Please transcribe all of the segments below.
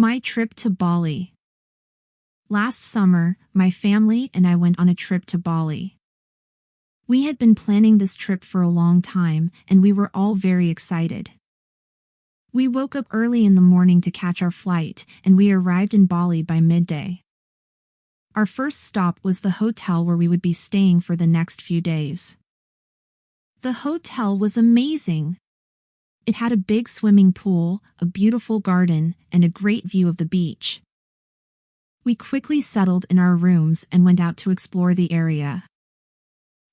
My trip to Bali. Last summer, my family and I went on a trip to Bali. We had been planning this trip for a long time, and we were all very excited. We woke up early in the morning to catch our flight, and we arrived in Bali by midday. Our first stop was the hotel where we would be staying for the next few days. The hotel was amazing. It had a big swimming pool, a beautiful garden, and a great view of the beach. We quickly settled in our rooms and went out to explore the area.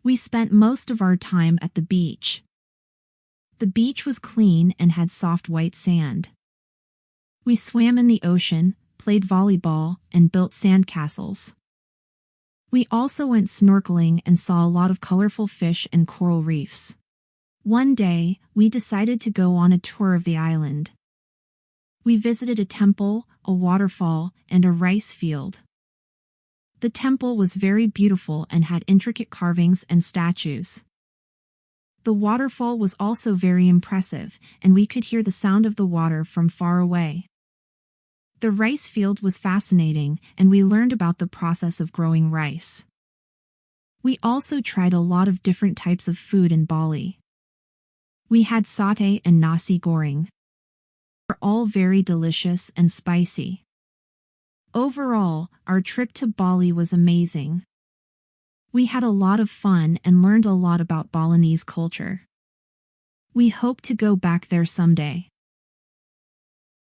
We spent most of our time at the beach. The beach was clean and had soft white sand. We swam in the ocean, played volleyball, and built sandcastles. We also went snorkeling and saw a lot of colorful fish and coral reefs. One day, we decided to go on a tour of the island. We visited a temple, a waterfall, and a rice field. The temple was very beautiful and had intricate carvings and statues. The waterfall was also very impressive, and we could hear the sound of the water from far away. The rice field was fascinating, and we learned about the process of growing rice. We also tried a lot of different types of food in Bali. We had satay and nasi goreng. They were all very delicious and spicy. Overall, our trip to Bali was amazing. We had a lot of fun and learned a lot about Balinese culture. We hope to go back there someday.